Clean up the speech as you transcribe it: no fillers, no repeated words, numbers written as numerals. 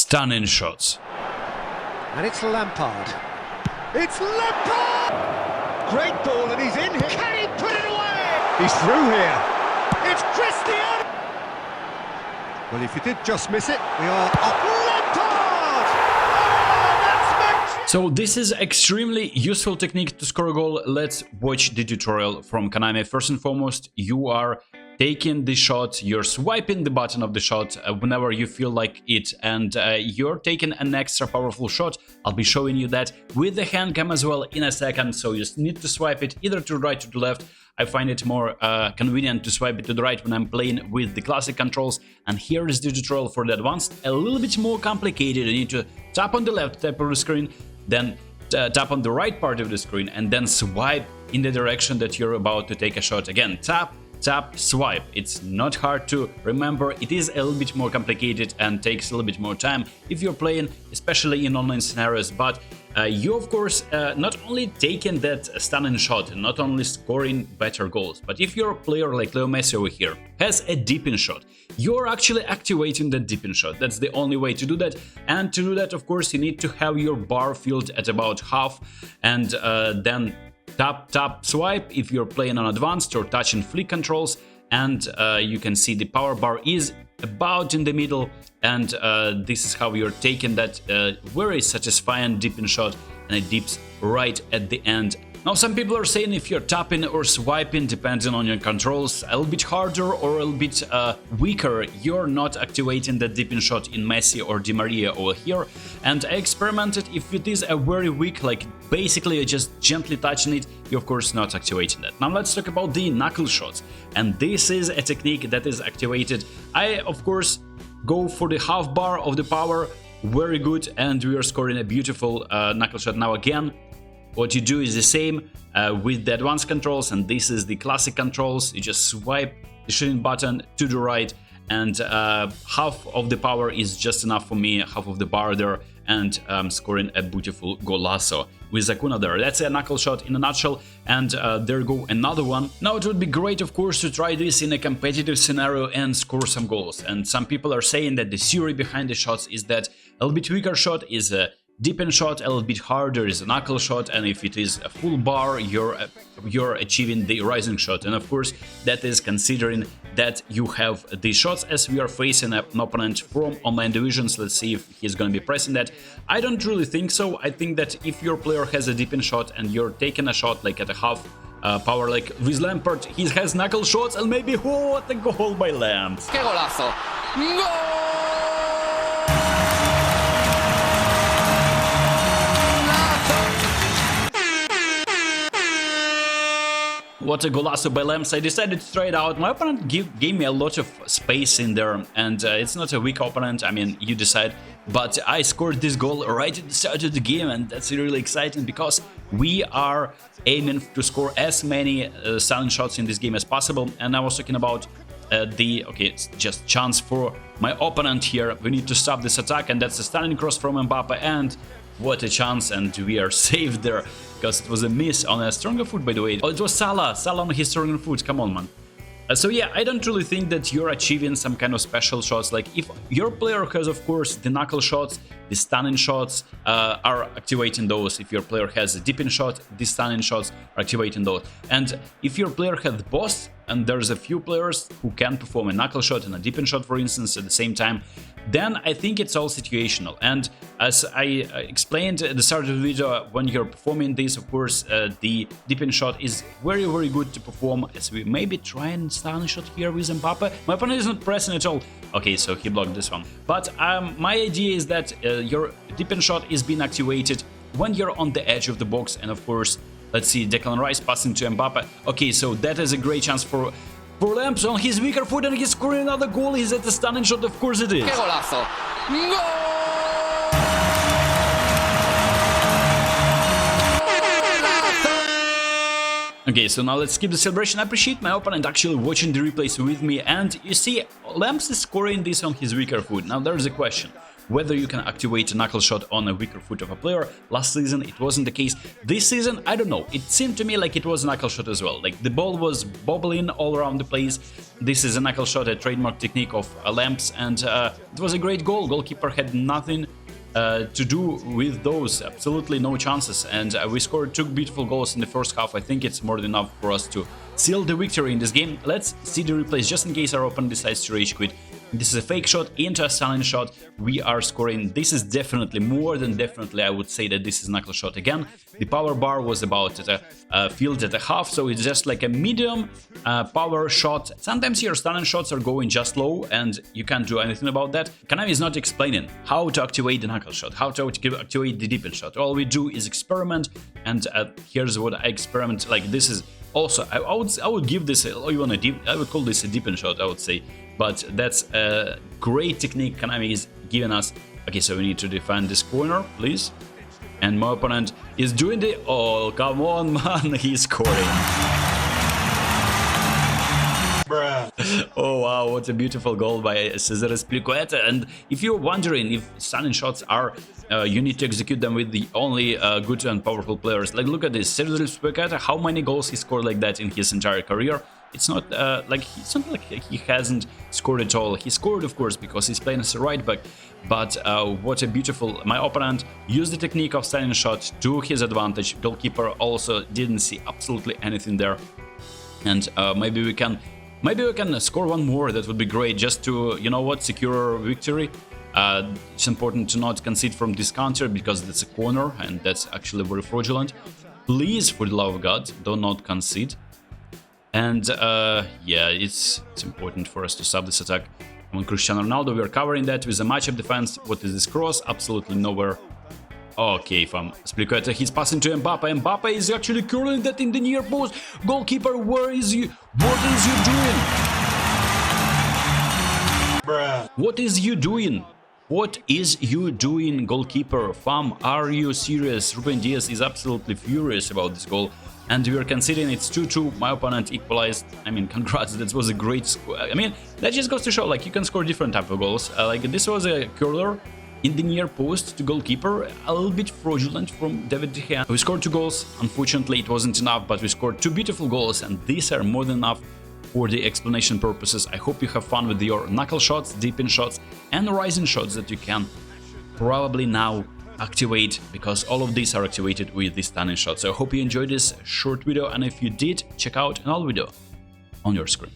stunning shots. And it's Lampard. It's Lampard! Great ball and he's in here. Can he put it away? He's through here. It's Cristiano! Well, if he did just miss it, we are up. Lampard! Oh, that's magnificent! So this is extremely useful technique to score a goal. Let's watch the tutorial from Konami. First and foremost, you are taking the shot, you're swiping the button of the shot whenever you feel like it, and you're taking an extra powerful shot. I'll be showing you that with the hand cam as well in a second, so you just need to swipe it either to the right or to the left. I find it more convenient to swipe it to the right when I'm playing with the classic controls, and here is the tutorial for the advanced. A little bit more complicated. You need to tap on the left type of the screen, then tap on the right part of the screen, and then swipe in the direction that you're about to take a shot. Again, tap, tap, swipe. It's not hard to remember. It is a little bit more complicated and takes a little bit more time if you're playing, especially in online scenarios. But you, of course, not only taking that stunning shot and not only scoring better goals, but if your player like Leo Messi over here has a deep-in shot, you're actually activating that deep-in shot. That's the only way to do that. And to do that, of course, you need to have your bar filled at about half, and then tap, tap, swipe if you're playing on advanced or touch and flick controls, and you can see the power bar is about in the middle, and this is how you're taking that very satisfying deep-in shot, and it dips right at the end. Now, some people are saying if you're tapping or swiping, depending on your controls, a little bit harder or a little bit weaker, you're not activating the deep-in shot in Messi or Di Maria over here. And I experimented. If it is a very weak, like basically you're just gently touching it, you're of course not activating that. Now let's talk about the knuckle shots. And this is a technique that is activated. I, of course, go for the half bar of the power. Very good. And we are scoring a beautiful knuckle shot. Now again, what you do is the same with the advanced controls, and this is the classic controls. You just swipe the shooting button to the right, and half of the power is just enough for me, half of the bar there, and scoring a beautiful golazo with Zakuna there. That's a knuckle shot in a nutshell, and there go another one. Now it would be great, of course, to try this in a competitive scenario and score some goals. And some people are saying that the theory behind the shots is that a little bit weaker shot is a deep-in shot, a little bit harder is a knuckle shot, and if it is a full bar, you're achieving the rising shot. And of course, that is considering that you have the shots as we are facing an opponent from online divisions. Let's see if he's going to be pressing that. I don't really think so. I think that if your player has a deep-in shot and you're taking a shot like at a half power, like with Lampard, he has knuckle shots, and maybe, oh, what a goal by Lamp! ¡Qué golazo! ¡Gol! What a golazo by Lamps. I decided to try it out. My opponent gave me a lot of space in there, and it's not a weak opponent, I mean, you decide. But I scored this goal right at the start of the game, and that's really exciting because we are aiming to score as many stunning shots in this game as possible. And I was talking about it's just chance for my opponent here. We need to stop this attack, and that's a stunning cross from Mbappe, and what a chance, and we are saved there, because it was a miss on a stronger foot, by the way. Oh, it was Salah on his stronger foot, come on, man. So yeah, I don't really think that you're achieving some kind of special shots. Like, if your player has, of course, the knuckle shots, the stunning shots are activating those. If your player has a deep-in shot, the stunning shots are activating those. And if your player has both, and there's a few players who can perform a knuckle shot and a deep-in shot, for instance, at the same time, then I think it's all situational. And as I explained at the start of the video, when you're performing this, of course, the deep-in shot is very, very good to perform. As we maybe try and stunning shot here with Mbappe. My opponent is not pressing at all. Okay, so he blocked this one. But my idea is that your deep-in shot is being activated when you're on the edge of the box, and of course, let's see, Declan Rice passing to Mbappe. Okay, so that is a great chance for Lamps on his weaker foot, and he's scoring another goal. He's at the stunning shot, of course it is. ¡Qué golazo! ¡Gol! Okay, so now let's skip the celebration. I appreciate my opponent actually watching the replays with me, and you see, Lamps is scoring this on his weaker foot. Now there's a question. whether you can activate a knuckle shot on a weaker foot of a player. Last season it wasn't the case. This season, I don't know, it seemed to me like it was a knuckle shot as well. Like the ball was bobbling all around the place. This is a knuckle shot, a trademark technique of Lamps, and it was a great goal. Goalkeeper had nothing to do with those, absolutely no chances, and we scored 2 beautiful goals in the first half. I think it's more than enough for us to seal the victory in this game. Let's see the replays just in case our opponent decides to rage quit. This is a fake shot into a silent shot. We are scoring. This is definitely, more than definitely, I would say that this is knuckle shot again. The power bar was about at a field at a half, so it's just like a medium power shot. Sometimes your stun shots are going just low and you can't do anything about that. Konami is not explaining how to activate the knuckle shot, how to activate the deepen shot. All we do is experiment, and here's what I experiment. Like this is also, I would give this even a deep, I would call this a deepen shot, I would say. But that's a great technique Konami is giving us. Okay, so we need to defend this corner, please. And my opponent is doing the... Oh, come on, man, he's scoring. Bruh. Oh, wow, what a beautiful goal by Cesare Spilicueta. And if you're wondering if stunning shots are... you need to execute them with the only good and powerful players. Like, look at this, Cesare Spilicueta, how many goals he scored like that in his entire career. It's not like he hasn't scored at all. He scored, of course, because he's playing as a right back. But what a beautiful... My opponent used the technique of stunning shot to his advantage. Goalkeeper also didn't see absolutely anything there. And maybe we can score one more. That would be great, just to, you know what, secure victory. It's important to not concede from this counter because that's a corner and that's actually very fraudulent. Please, for the love of God, do not concede. And yeah, it's important for us to stop this attack on Cristiano Ronaldo. We are covering that with a matchup defense. What is this cross? Absolutely nowhere. Okay, from Spilicueta, he's passing to Mbappe. Mbappe is actually curling that in the near post. Goalkeeper, where is you? What is you doing? Bruh. What is you doing? What is you doing, goalkeeper? Fam, are you serious? Ruben Diaz is absolutely furious about this goal. And we are considering it's 2-2. My opponent equalized. I mean, congrats, that was a great score. I mean, that just goes to show, like, you can score different type of goals. Like, this was a curler in the near post to goalkeeper, a little bit fraudulent from David De Gea. We scored 2 goals. Unfortunately, it wasn't enough, but we scored 2 beautiful goals, and these are more than enough for the explanation purposes. I hope you have fun with your knuckle shots, deepen shots, and rising shots that you can probably now activate, because all of these are activated with the stunning shot. So I hope you enjoyed this short video, and if you did, check out another video on your screen.